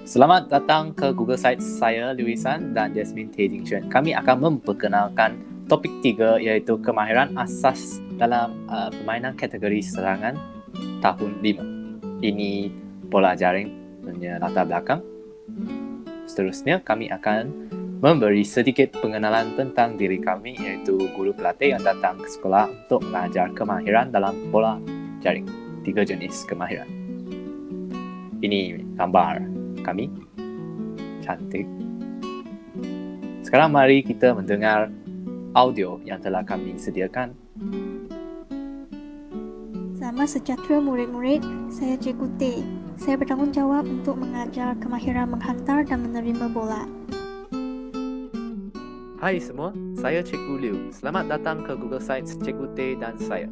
Selamat datang ke Google Sites. Saya Luisan dan Jasmine Tay Jing Xuan. Kami akan memperkenalkan topik 3 iaitu kemahiran asas dalam permainan kategori serangan tahun 5. Ini bola jaring punya latar belakang. Seterusnya kami akan memberi sedikit pengenalan tentang diri kami iaitu guru pelatih yang datang ke sekolah untuk mengajar kemahiran dalam bola jaring. 3 jenis kemahiran. Ini gambar kami. Cantik. Sekarang mari kita mendengar audio yang telah kami sediakan. Selamat sejahtera murid-murid, saya Cikgu Tay. Saya bertanggungjawab untuk mengajar kemahiran menghantar dan menerima bola. Hai semua, saya Cikgu Liu. Selamat datang ke Google Sites Cikgu Tay dan saya.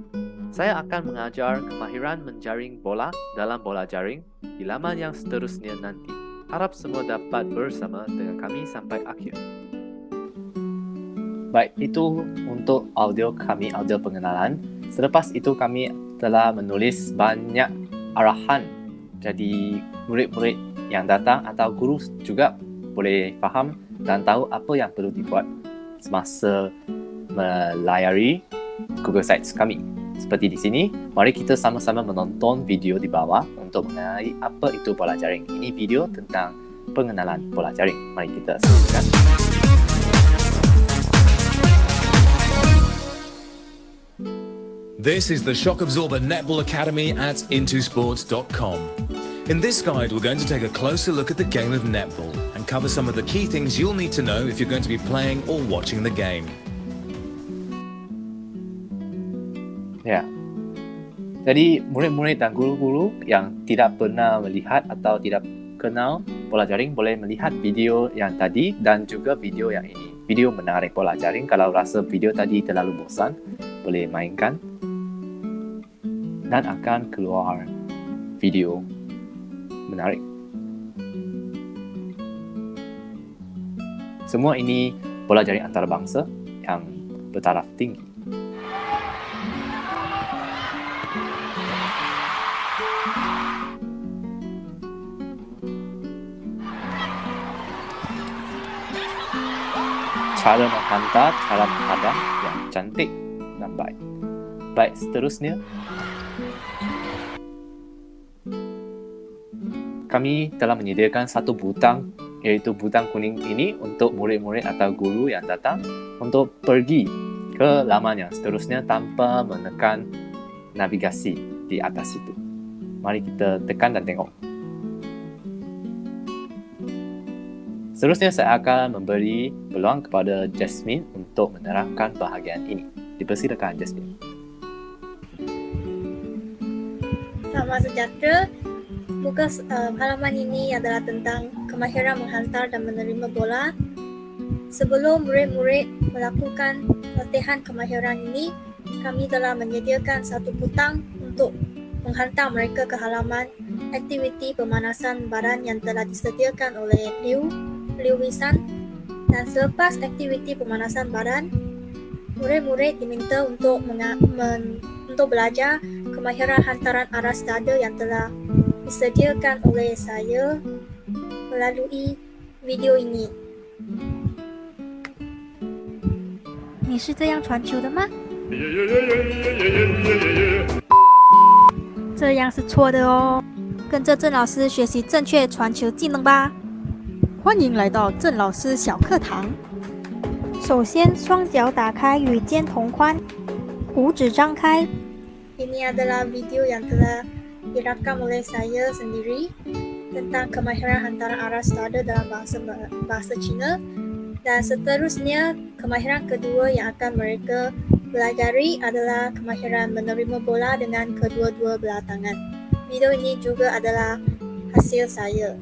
Saya akan mengajar kemahiran menjaring bola dalam bola jaring di laman yang seterusnya nanti. Harap semua dapat bersama dengan kami sampai akhir. Baik, itu untuk audio kami, audio pengenalan. Selepas itu kami telah menulis banyak arahan. Jadi murid-murid yang datang atau guru juga boleh faham dan tahu apa yang perlu dibuat semasa melayari Google Sites kami. Seperti di sini, mari kita sama-sama menonton video di bawah untuk mengenali apa itu bola jaring. Ini video tentang pengenalan bola jaring. Mari kita saksikan. This is the Shock Absorber Netball Academy at intosports.com. In this guide, we're going to take a closer look at the game of netball and cover some of the key things you'll need to know if you're going to be playing or watching the game. Ya. Jadi murid-murid dan guru-guru yang tidak pernah melihat atau tidak kenal bola jaring boleh melihat video yang tadi dan juga video yang ini. Video menarik bola jaring. Kalau rasa video tadi terlalu bosan, boleh mainkan dan akan keluar video menarik. Semua ini bola jaring antarabangsa yang bertaraf tinggi. Cara menghantar, cara menghadang yang cantik dan baik. Baik, seterusnya kami telah menyediakan satu butang iaitu butang kuning ini untuk murid-murid atau guru yang datang untuk pergi ke laman yang seterusnya tanpa menekan navigasi di atas itu. Mari kita tekan dan tengok. Seterusnya saya akan memberi peluang kepada Jasmine untuk menerangkan bahagian ini. Dipersilakan Jasmine. Selamat sejahtera. Muka halaman ini adalah tentang kemahiran menghantar dan menerima bola. Sebelum murid-murid melakukan latihan kemahiran ini, kami telah menyediakan satu butang untuk menghantar mereka ke halaman aktiviti pemanasan badan yang telah disediakan oleh Liu Wisan. Dan selepas aktiviti pemanasan badan, murid-murid diminta untuk belajar kemahiran hantaran aras dada yang telah disediakan oleh saya melalui video ini. 你是这样传球的吗？这样是错的哦，跟着郑老师学习正确传球技能吧。欢迎来到郑老师小课堂。首先，双脚打开与肩同宽，五指张开。Ini adalah video yang telah direkam oleh saya sendiri tentang kemahiran hantaran aras dada dalam bahasa Cina. Dan seterusnya, kemahiran kedua yang akan mereka pelajari adalah kemahiran menerima bola dengan kedua-dua belah tangan. Video ini juga adalah hasil saya.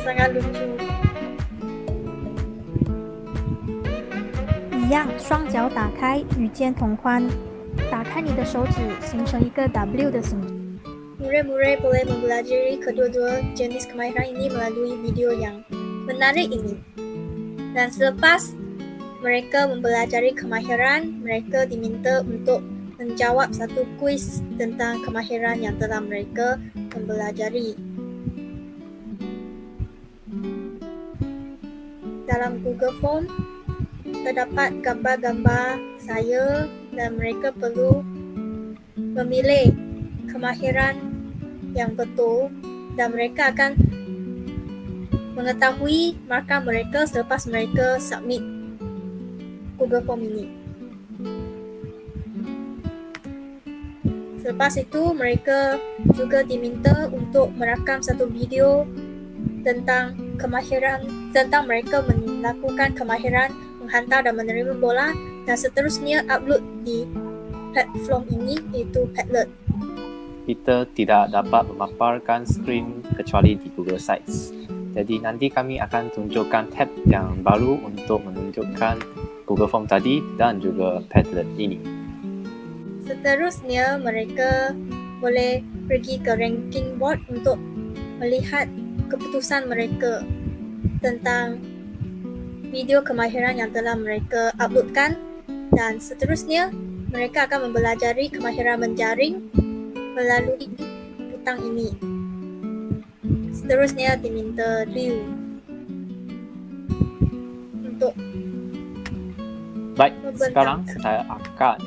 Sangat lucu. 一样，双脚打开，与肩同宽，打开你的手指，形成一个 W 的形状。Murid-murid boleh mempelajari kedua-dua jenis kemahiran ini melalui video yang menarik ini. Dan selepas mereka mempelajari kemahiran, mereka diminta untuk menjawab satu kuis tentang kemahiran yang telah mereka mempelajari. Dalam Google Form, terdapat gambar-gambar saya dan mereka perlu memilih kemahiran yang betul dan mereka akan mengetahui markah mereka selepas mereka submit Google Form ini. Selepas itu, mereka juga diminta untuk merakam satu video tentang kemahiran, tentang mereka melakukan kemahiran menghantar dan menerima bola dan seterusnya upload di platform ini iaitu Padlet. Kita tidak dapat memaparkan skrin kecuali di Google Sites. Jadi nanti kami akan tunjukkan tab yang baru untuk menunjukkan Google Form tadi dan juga Padlet ini. Seterusnya, mereka boleh pergi ke ranking board untuk melihat keputusan mereka tentang video kemahiran yang telah mereka uploadkan dan seterusnya mereka akan mempelajari kemahiran menjaring melalui butang ini. Seterusnya diminta review untuk Baik, membentangkan. sekarang saya akan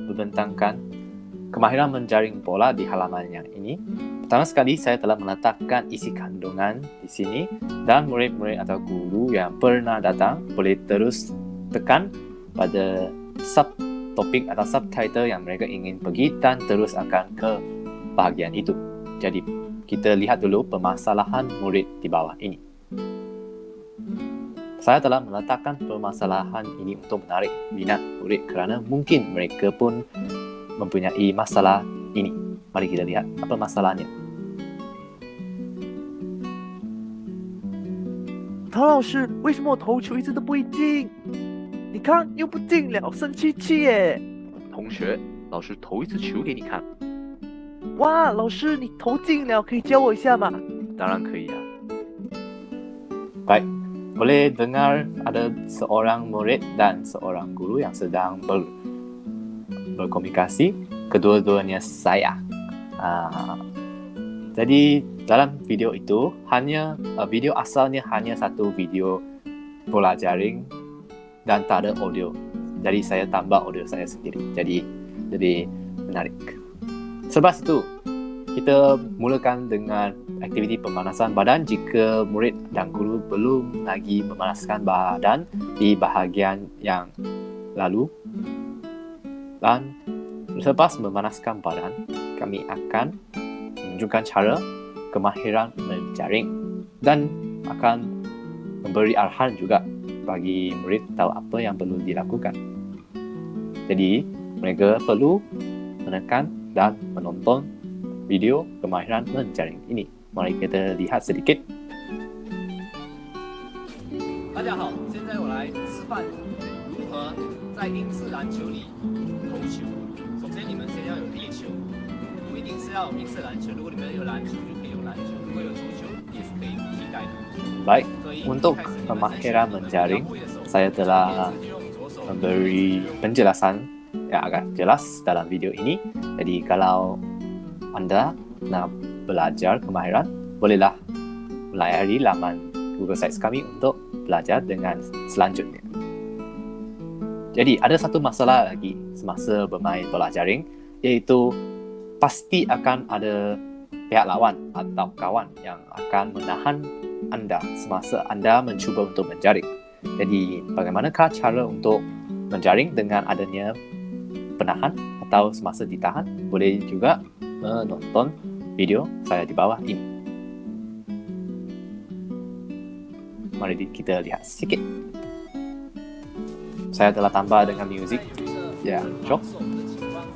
membentangkan kemahiran menjaring bola di halaman yang ini. Pertama sekali, saya telah meletakkan isi kandungan di sini dan murid-murid atau guru yang pernah datang boleh terus tekan pada subtopik atau subtitle yang mereka ingin pergi dan terus akan ke bahagian itu. Jadi, kita lihat dulu permasalahan murid di bawah ini. Saya telah meletakkan permasalahan ini untuk menarik minat murid kerana mungkin mereka pun mempunyai masalah ini. Mari kita lihat apa masalahnya. 唐老师，为什么我投球一直都不会进？你看又不进了，生气气耶！同学，老师投一次球给你看。哇，老师你投进了，可以教我一下吗？当然可以啊。 Baik, boleh dengar ada seorang murid dan seorang guru yang sedang berkomunikasi. Kedua-duanya saya. Jadi dalam video itu video asalnya hanya satu video bola jaring dan tak ada audio. Jadi saya tambah audio saya sendiri. Jadi lebih menarik. Selepas itu kita mulakan dengan aktiviti pemanasan badan jika murid dan guru belum lagi memanaskan badan di bahagian yang lalu. Dan selepas memanaskan badan, kami akan menunjukkan cara kemahiran menjaring dan akan memberi arahan juga bagi murid tahu apa yang perlu dilakukan. Jadi, mereka perlu menekan dan menonton video kemahiran menjaring ini. Mari kita lihat sedikit. 大家好，现在我来示范如何在英式篮球里投球。首先，你们先要有地球，不一定是要有英式篮球。如果你们有篮球，就可以有篮球；如果有足球，也是可以替代的。 Baik, 所以 untuk 一开始你们 kemahiran 在选择 menjaring, 相会的时候 saya telah 就用左手 memberi penjelasan yang agak jelas dalam video ini. Jadi kalau anda nak belajar kemahiran, bolehlah melayari laman Google Sites kami untuk belajar dengan selanjutnya. Jadi ada satu masalah lagi semasa bermain bola jaring, iaitu pasti akan ada pihak lawan atau kawan yang akan menahan anda semasa anda mencuba untuk menjaring. Jadi bagaimanakah cara untuk menjaring dengan adanya penahan atau semasa ditahan? Boleh juga menonton video saya di bawah ini. Mari kita lihat sedikit. Saya telah tambah dengan muzik yang shock,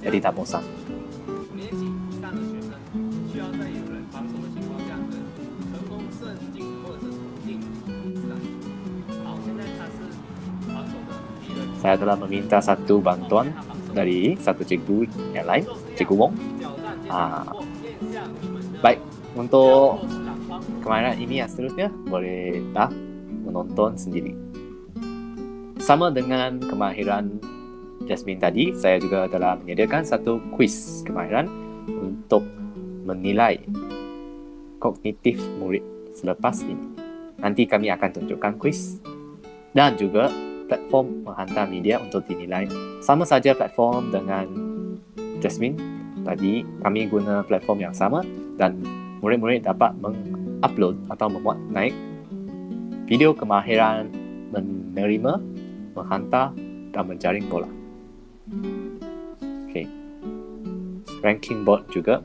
jadi tak bosan. 5年级以上的学生需要在有人防守的情况下，成功射进或者是投进自然球。好，现在他是防守的敌人。 Saya telah meminta satu bantuan dari satu cikgu yang lain, Cikgu Wong. Untuk kemahiran ini yang seterusnya bolehlah menonton sendiri. Sama dengan kemahiran Jasmine tadi, saya juga telah menyediakan satu kuis kemahiran untuk menilai kognitif murid selepas ini. Nanti kami akan tunjukkan kuis dan juga platform menghantar media untuk dinilai. Sama saja platform dengan Jasmine tadi, kami guna platform yang sama dan murid-murid dapat mengupload atau memuat naik video kemahiran menerima, menghantar dan menjaring bola. Okay. Ranking board juga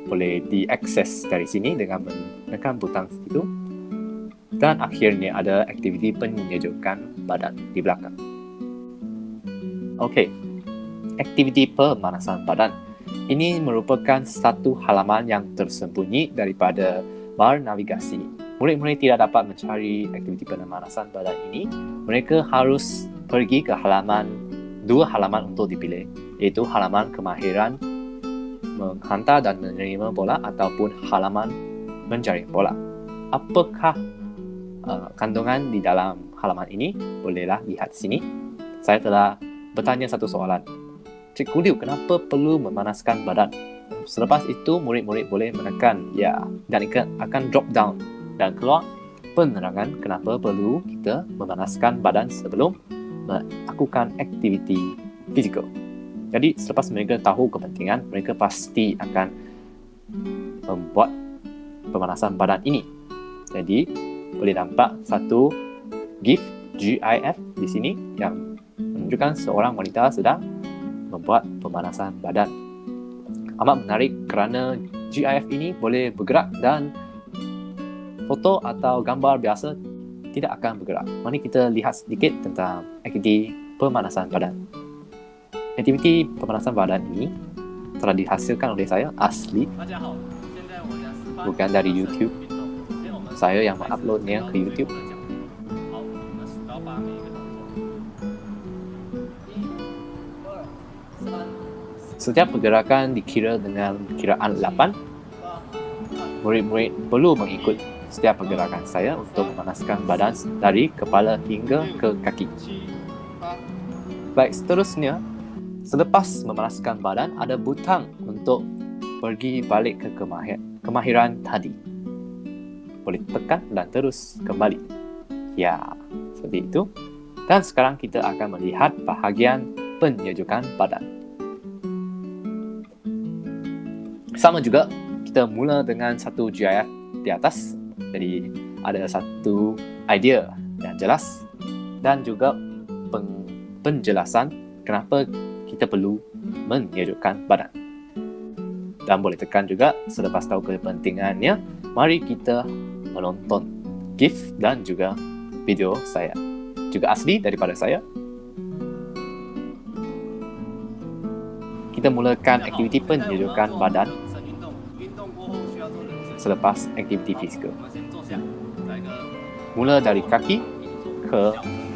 boleh diakses dari sini dengan menekan butang itu. Dan akhirnya ada aktiviti penyejukan badan di belakang. Okey, aktiviti pemanasan badan. Ini merupakan satu halaman yang tersembunyi daripada bar navigasi. Murid-murid tidak dapat mencari aktiviti pemanasan badan ini. Mereka harus pergi ke dua halaman untuk dipilih, iaitu halaman kemahiran menghantar dan menerima bola ataupun halaman menjaring bola. Apakah kandungan di dalam halaman ini? Bolehlah lihat sini. Saya telah bertanya satu soalan. Cikgu Liu, kenapa perlu memanaskan badan? Selepas itu, murid-murid boleh menekan ya dan akan drop down dan keluar penerangan kenapa perlu kita memanaskan badan sebelum melakukan aktiviti fizikal. Jadi, selepas mereka tahu kepentingan, mereka pasti akan membuat pemanasan badan ini. Jadi, boleh nampak satu GIF di sini yang menunjukkan seorang wanita sedang membuat pemanasan badan. Amat menarik kerana GIF ini boleh bergerak dan foto atau gambar biasa tidak akan bergerak. Mari kita lihat sedikit tentang aktiviti pemanasan badan. Aktiviti pemanasan badan ini telah dihasilkan oleh saya asli, bukan dari YouTube. Saya yang menguploadnya ke YouTube. Setiap pergerakan dikira dengan kiraan 8. Murid-murid perlu mengikut setiap pergerakan saya untuk memanaskan badan dari kepala hingga ke kaki. Baik, seterusnya, selepas memanaskan badan, ada butang untuk pergi balik ke kemahiran tadi. Boleh tekan dan terus kembali. Ya, seperti itu. Dan sekarang kita akan melihat bahagian penyejukan badan. Sama juga, kita mula dengan satu GIF di atas. Jadi, ada satu idea yang jelas dan juga penjelasan kenapa kita perlu menyejukkan badan. Dan boleh tekan juga selepas tahu kepentingannya, mari kita menonton GIF dan juga video saya. Juga asli daripada saya. Kita mulakan aktiviti penyejukan badan selepas aktiviti fizikal. Mula dari kaki ke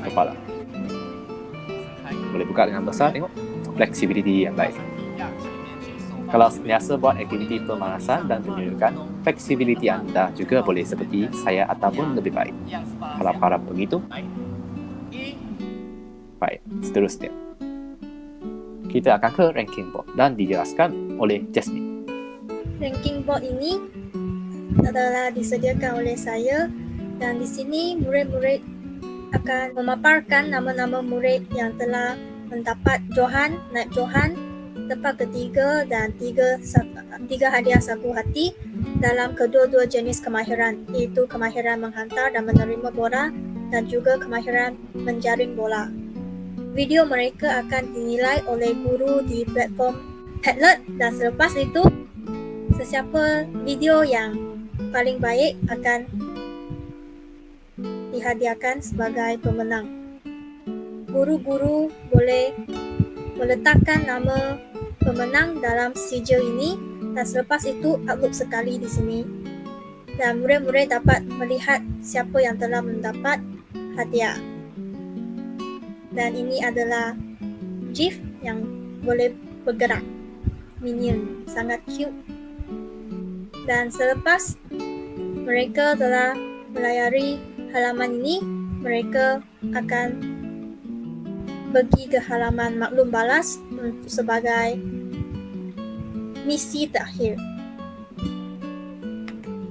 kepala. Boleh buka dengan besar, tengok. Flexibility yang baik. Kalau biasa buat aktiviti pemanasan dan penyejukan, flexibility anda juga boleh seperti saya ataupun lebih baik. Harap-harap begitu. Baik, seterusnya. Kita akan ke ranking board dan dijelaskan oleh Jasmine. Ranking board ini adalah disediakan oleh saya dan di sini murid-murid akan memaparkan nama-nama murid yang telah mendapat johan, naik johan, tempat ketiga dan tiga hadiah sapu hati dalam kedua-dua jenis kemahiran, iaitu kemahiran menghantar dan menerima bola dan juga kemahiran menjaring bola. Video mereka akan dinilai oleh guru di platform Padlet dan selepas itu sesiapa video yang paling baik akan dihadiahkan sebagai pemenang. Guru-guru boleh meletakkan nama pemenang dalam sijil ini dan selepas itu upload sekali di sini. Dan murid-murid dapat melihat siapa yang telah mendapat hadiah. Dan ini adalah GIF yang boleh bergerak. Minion, sangat cute. Dan selepas mereka telah melayari halaman ini, mereka akan pergi ke halaman maklum balas sebagai misi terakhir.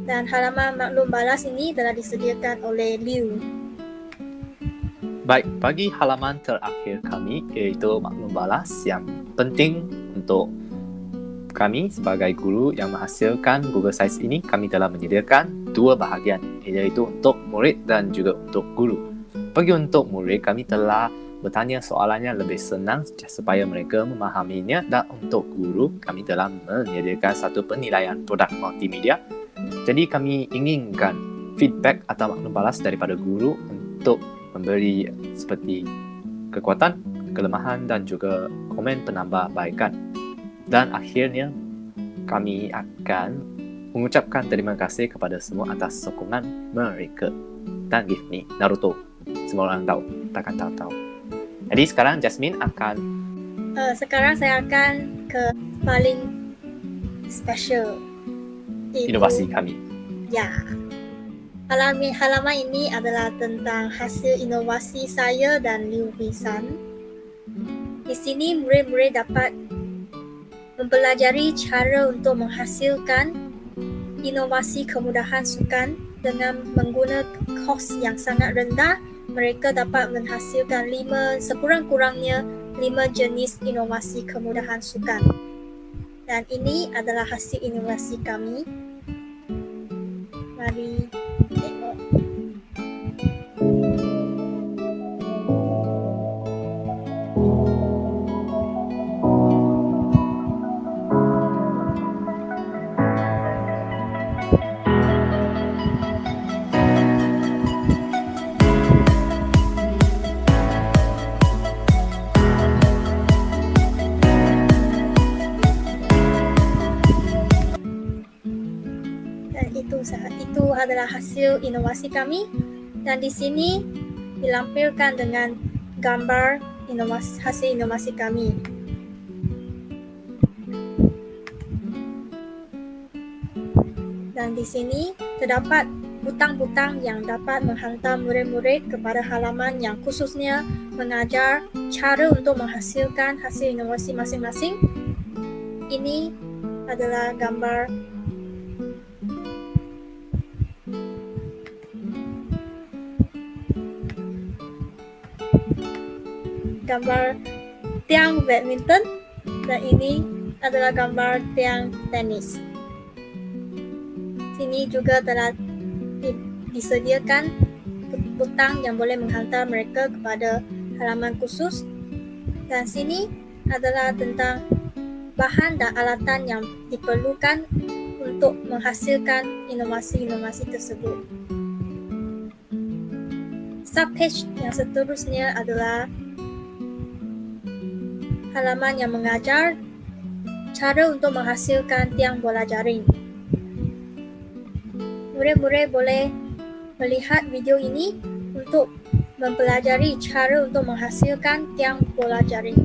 Dan halaman maklum balas ini telah disediakan oleh Liu. Baik, bagi halaman terakhir kami iaitu maklum balas yang penting untuk kami sebagai guru yang menghasilkan Google Sites ini, kami telah menyediakan dua bahagian iaitu untuk murid dan juga untuk guru. Bagi untuk murid, kami telah bertanya soalannya lebih senang supaya mereka memahaminya, dan untuk guru, kami telah menyediakan satu penilaian produk multimedia. Jadi kami inginkan feedback atau maklum balas daripada guru untuk memberi seperti kekuatan, kelemahan dan juga komen penambahbaikan. Dan akhirnya kami akan mengucapkan terima kasih kepada semua atas sokongan mereka. Dan give me Naruto. Semua orang tahu, takkan tahu. Jadi sekarang Jasmine akan Sekarang saya akan ke paling special, iaitu inovasi kami. Ya. Halaman ini adalah tentang hasil inovasi saya dan Liu Huisan. Di sini murid-murid dapat mempelajari cara untuk menghasilkan inovasi kemudahan sukan dengan menggunakan kos yang sangat rendah. Mereka dapat menghasilkan sekurang-kurangnya 5 jenis inovasi kemudahan sukan. Dan ini adalah hasil inovasi kami. Mari tengok. Itu adalah hasil inovasi kami, dan di sini dilampirkan dengan gambar hasil inovasi kami. Dan di sini terdapat butang-butang yang dapat menghantar murid-murid kepada halaman yang khususnya mengajar cara untuk menghasilkan hasil inovasi masing-masing. Ini adalah gambar tiang badminton, dan ini adalah gambar tiang tenis. Sini juga telah disediakan butang yang boleh menghantar mereka kepada halaman khusus, dan sini adalah tentang bahan dan alatan yang diperlukan untuk menghasilkan inovasi-inovasi tersebut. Subpage yang seterusnya adalah halaman yang mengajar cara untuk menghasilkan tiang bola jaring. Murid-murid boleh melihat video ini untuk mempelajari cara untuk menghasilkan tiang bola jaring.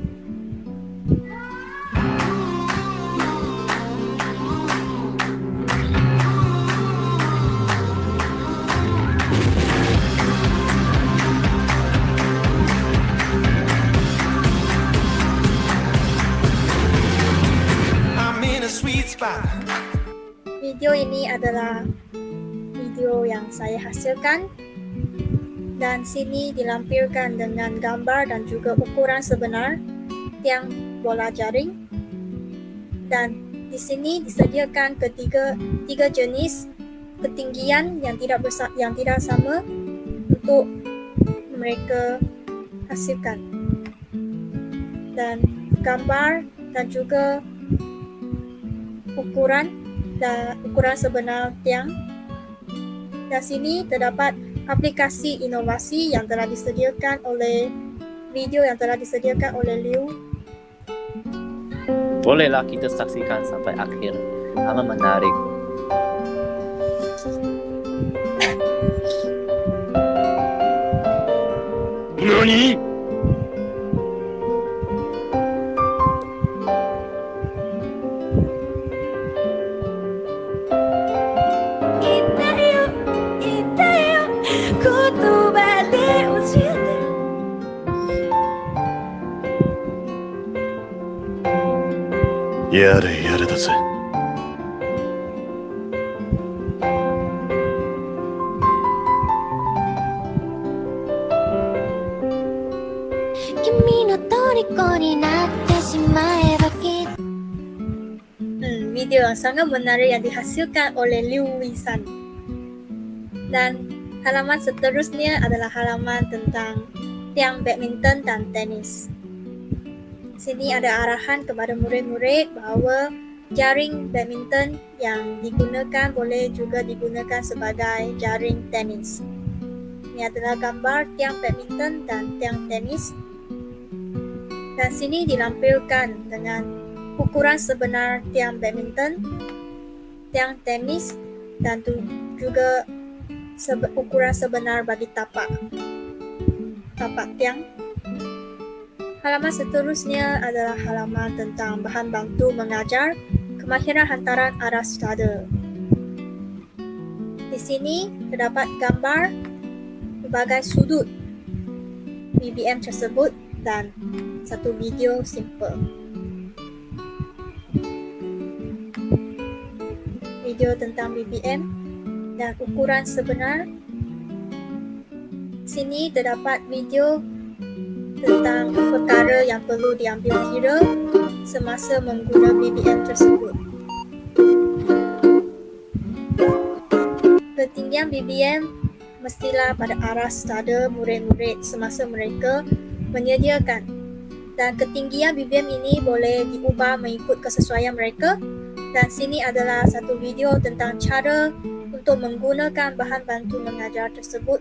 Video ini adalah video yang saya hasilkan, dan sini dilampirkan dengan gambar dan juga ukuran sebenar tiang bola jaring, dan di sini disediakan tiga jenis ketinggian yang tidak sama untuk mereka hasilkan, dan gambar dan juga ukuran sebenar tiang. Dan sini terdapat aplikasi inovasi yang telah disediakan oleh video yang telah disediakan oleh Liu. Bolehlah kita saksikan sampai akhir. Amat menarik. NANI?! やれやれだぜ。君の虜になってしまえばきっと Video yang sangat menarik yang dihasilkan oleh Liu Wisan. Dan halaman seterusnya adalah halaman tentang tiang badminton dan tenis. Sini ada arahan kepada murid-murid bahawa jaring badminton yang digunakan boleh juga digunakan sebagai jaring tenis. Ini adalah gambar tiang badminton dan tiang tenis. Dan sini dilampirkan dengan ukuran sebenar tiang badminton, tiang tenis, dan juga ukuran sebenar bagi tapak tiang. Halaman seterusnya adalah halaman tentang bahan bantu mengajar kemahiran hantaran arah study. Di sini terdapat gambar berbagai sudut BBM tersebut dan satu video simple. Video tentang BBM dan ukuran sebenar. Sini terdapat video tentang perkara yang perlu diambil kira semasa mengguna BBM tersebut. Ketinggian BBM mestilah pada arah study murid-murid semasa mereka menyediakan, dan ketinggian BBM ini boleh diubah mengikut kesesuaian mereka. Dan sini adalah satu video tentang cara untuk menggunakan bahan bantu mengajar tersebut.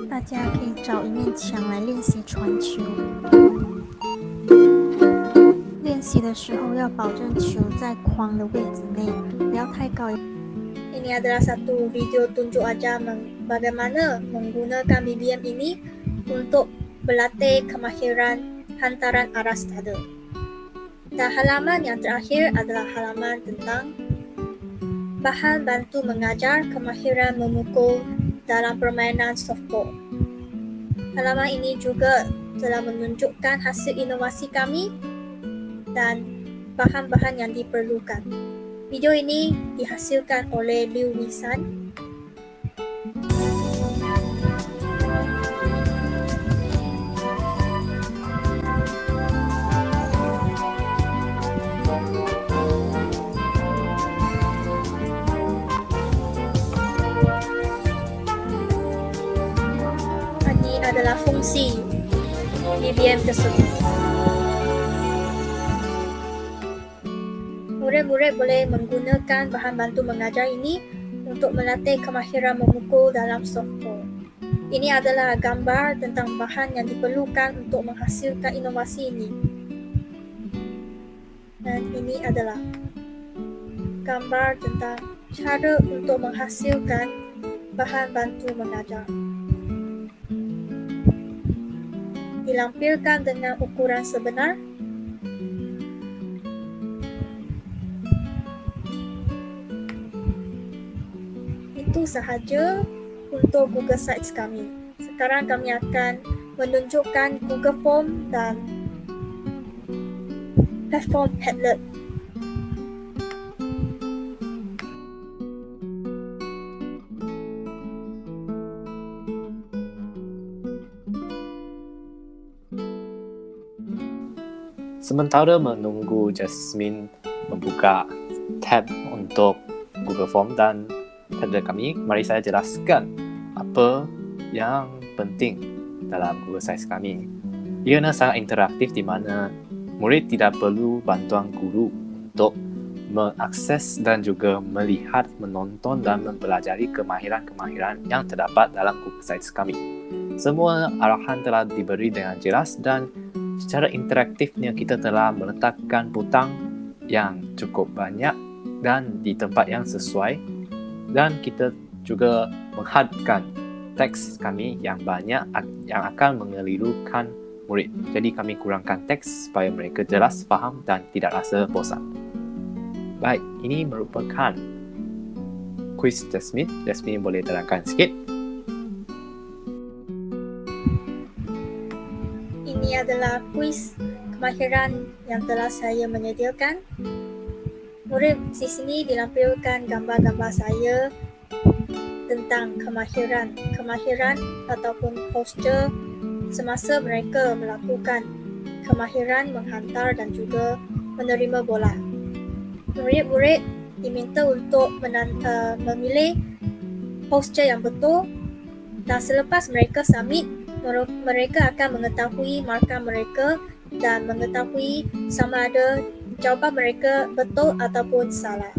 大家可以找一面墙来练习传球。练习的时候要保证球在框的位置内，不要太高。 Ini adalah satu video tunjuk ajar bagaimana menggunakan BBM ini untuk berlatih kemahiran hantaran arah study. Dan halaman yang terakhir adalah halaman tentang bahan bantu mengajar kemahiran memukul dalam permainan softball. Halaman ini juga telah menunjukkan hasil inovasi kami dan bahan-bahan yang diperlukan. Video ini dihasilkan oleh Liu Wisan. Ini adalah fungsi BBM tersebut. Murid-murid boleh menggunakan bahan bantu mengajar ini untuk melatih kemahiran memukul dalam softball. Ini adalah gambar tentang bahan yang diperlukan untuk menghasilkan inovasi ini. Dan ini adalah gambar tentang cara untuk menghasilkan bahan bantu mengajar. Dilampirkan dengan ukuran sebenar. Itu sahaja untuk Google Sites kami. Sekarang kami akan menunjukkan Google Form dan platform Padlet. Sementara menunggu Jasmine membuka tab untuk Google Form dan Padlet kami, mari saya jelaskan apa yang penting dalam Google Sites kami. Ianya sangat interaktif di mana murid tidak perlu bantuan guru untuk mengakses dan juga melihat, menonton dan mempelajari kemahiran-kemahiran yang terdapat dalam Google Sites kami. Semua arahan telah diberi dengan jelas dan secara interaktifnya kita telah meletakkan butang yang cukup banyak dan di tempat yang sesuai, dan kita juga menghadkan teks kami yang banyak yang akan mengelirukan murid. Jadi kami kurangkan teks supaya mereka jelas, faham dan tidak rasa bosan. Baik, ini merupakan kuis Jasmine. Jasmine boleh terangkan sikit. Ini adalah kuis kemahiran yang telah saya menyediakan. Murid di sini dilampirkan gambar-gambar saya tentang kemahiran ataupun postur semasa mereka melakukan kemahiran menghantar dan juga menerima bola. Murid-murid diminta untuk memilih postur yang betul, dan selepas mereka submit, mereka akan mengetahui markah mereka dan mengetahui sama ada jawapan mereka betul ataupun salah.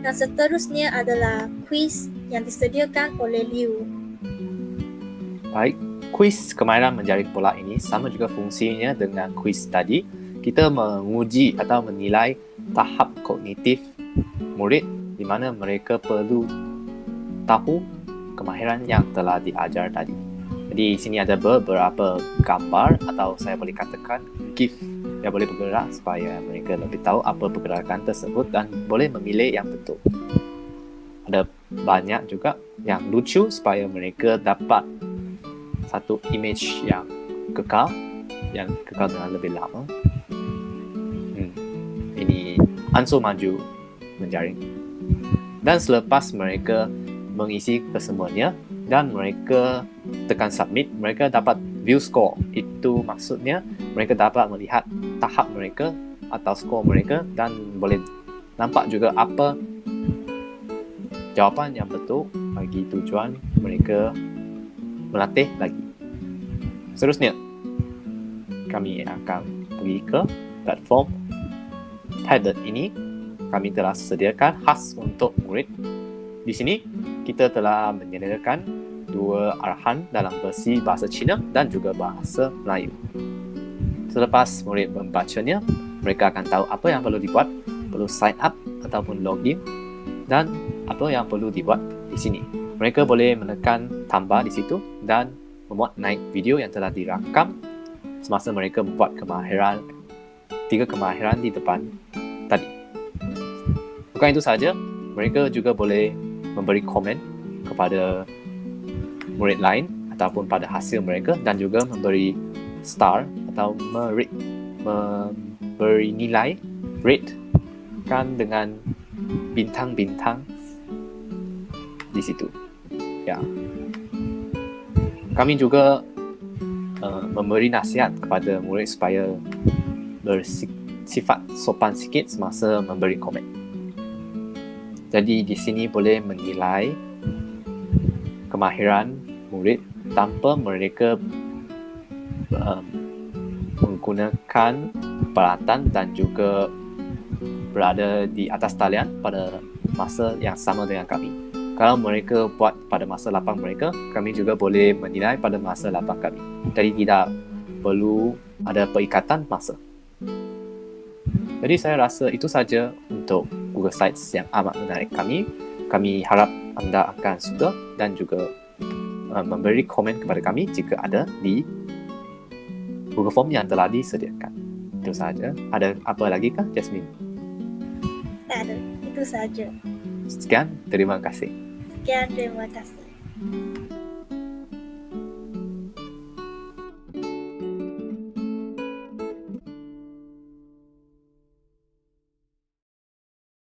Dan seterusnya adalah kuis yang disediakan oleh Liu. Baik, kuis kemahiran menjaring bola ini sama juga fungsinya dengan kuis tadi. Kita menguji atau menilai tahap kognitif murid di mana mereka perlu tahu kemahiran yang telah diajar tadi. Jadi di sini ada beberapa gambar atau saya boleh katakan GIF yang boleh bergerak supaya mereka lebih tahu apa pergerakan tersebut dan boleh memilih yang betul. Ada banyak juga yang lucu supaya mereka dapat satu image yang kekal dengan lebih lama. Ini ansur maju menjaring. Dan selepas mereka mengisi kesemuanya dan mereka tekan submit, mereka dapat view score. Itu maksudnya mereka dapat melihat tahap mereka atau skor mereka dan boleh nampak juga apa jawapan yang betul bagi tujuan mereka melatih lagi. Seterusnya, kami akan pergi ke platform Padlet ini. Kami telah sediakan khas untuk murid. Di sini, kita telah menyediakan 2 arahan dalam versi bahasa Cina dan juga bahasa Melayu. Selepas murid membacanya, mereka akan tahu apa yang perlu dibuat, perlu sign up ataupun login, dan apa yang perlu dibuat di sini. Mereka boleh menekan tambah di situ dan memuat naik video yang telah dirakam semasa mereka membuat 3 kemahiran di depan tadi. Bukan itu saja, mereka juga boleh memberi komen kepada murid lain ataupun pada hasil mereka dan juga memberi star atau memberi nilai rate kan dengan bintang-bintang di situ. Ya. Kami juga memberi nasihat kepada murid supaya bersifat sopan sikit semasa memberi komen. Jadi di sini boleh menilai kemahiran murid tanpa mereka menggunakan peralatan dan juga berada di atas talian pada masa yang sama dengan kami. Kalau mereka buat pada masa lapang mereka, kami juga boleh menilai pada masa lapang kami. Jadi tidak perlu ada perikatan masa. Jadi saya rasa itu saja untuk Google Sites yang amat menarik kami. Kami harap anda akan suka dan juga memberi komen kepada kami jika ada di Google Form yang telah disediakan. Itu saja. Ada apa lagi kah, Jasmine? Tak ada, itu saja. Sekian, terima kasih. Sekian, terima kasih.